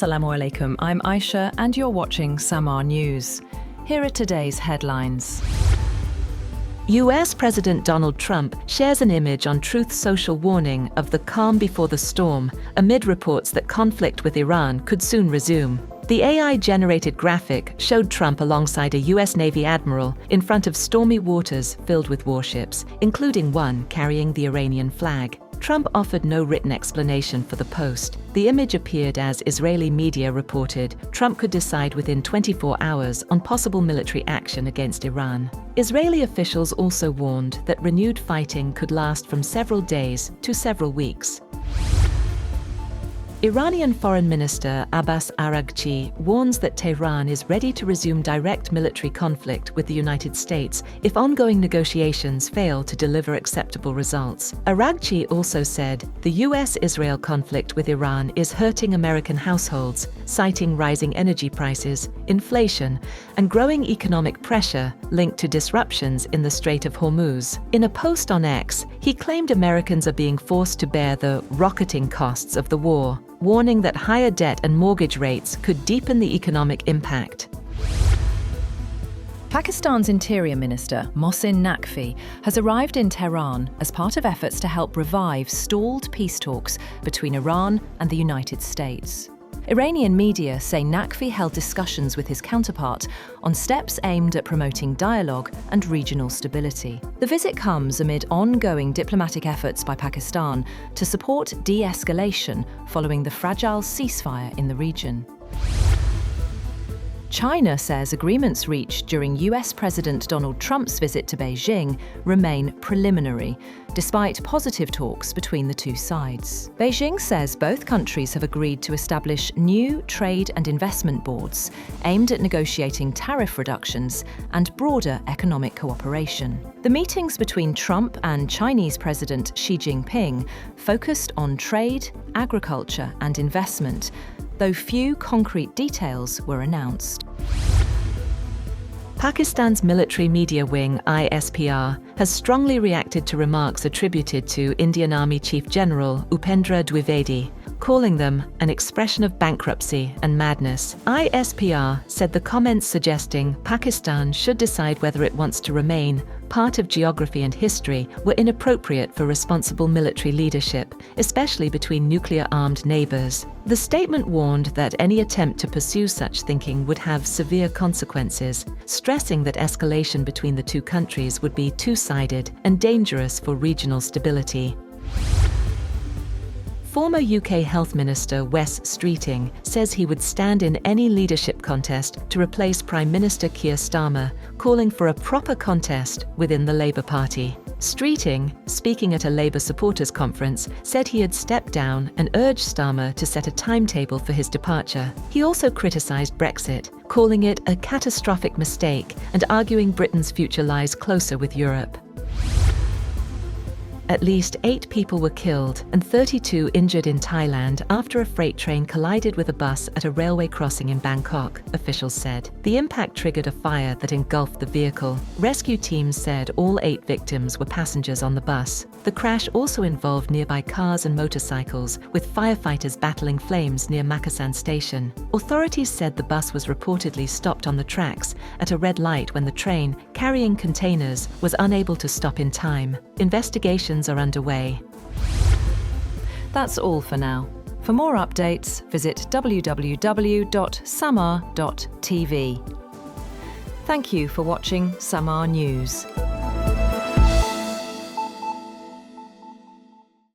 Assalamu alaikum, I'm Aisha and you're watching Samaa News. Here are today's headlines. US President Donald Trump shares an image on Truth Social warning of the calm before the storm, amid reports that conflict with Iran could soon resume. The AI-generated graphic showed Trump alongside a US Navy admiral in front of stormy waters filled with warships, including one carrying the Iranian flag. Trump offered no written explanation for the post. The image appeared as Israeli media reported Trump could decide within 24 hours on possible military action against Iran. Israeli officials also warned that renewed fighting could last from several days to several weeks. Iranian Foreign Minister Abbas Araghchi warns that Tehran is ready to resume direct military conflict with the United States if ongoing negotiations fail to deliver acceptable results. Araghchi also said the US-Israel conflict with Iran is hurting American households, citing rising energy prices, inflation, and growing economic pressure linked to disruptions in the Strait of Hormuz. In a post on X, he claimed Americans are being forced to bear the rocketing costs of the war, warning that higher debt and mortgage rates could deepen the economic impact. Pakistan's Interior Minister, Mohsin Naqvi, has arrived in Tehran as part of efforts to help revive stalled peace talks between Iran and the United States. Iranian media say Naqvi held discussions with his counterpart on steps aimed at promoting dialogue and regional stability. The visit comes amid ongoing diplomatic efforts by Pakistan to support de-escalation following the fragile ceasefire in the region. China says agreements reached during US President Donald Trump's visit to Beijing remain preliminary, despite positive talks between the two sides. Beijing says both countries have agreed to establish new trade and investment boards aimed at negotiating tariff reductions and broader economic cooperation. The meetings between Trump and Chinese President Xi Jinping focused on trade, agriculture, and investment, though few concrete details were announced. Pakistan's military media wing, ISPR, has strongly reacted to remarks attributed to Indian Army Chief General Upendra Dwivedi, calling them an expression of bankruptcy and madness. ISPR said the comments suggesting Pakistan should decide whether it wants to remain part of geography and history were inappropriate for responsible military leadership, especially between nuclear-armed neighbors. The statement warned that any attempt to pursue such thinking would have severe consequences, stressing that escalation between the two countries would be two-sided and dangerous for regional stability. Former UK Health Minister Wes Streeting says he would stand in any leadership contest to replace Prime Minister Keir Starmer, calling for a proper contest within the Labour Party. Streeting, speaking at a Labour supporters conference, said he had stepped down and urged Starmer to set a timetable for his departure. He also criticised Brexit, calling it a catastrophic mistake and arguing Britain's future lies closer with Europe. At least 8 people were killed and 32 injured in Thailand after a freight train collided with a bus at a railway crossing in Bangkok, officials said. The impact triggered a fire that engulfed the vehicle. Rescue teams said all 8 victims were passengers on the bus. The crash also involved nearby cars and motorcycles, with firefighters battling flames near Makassan station. Authorities said the bus was reportedly stopped on the tracks at a red light when the train, carrying containers, was unable to stop in time. Investigations are underway. That's all for now. For more updates, visit www.samaa.tv. Thank you for watching Samaa News.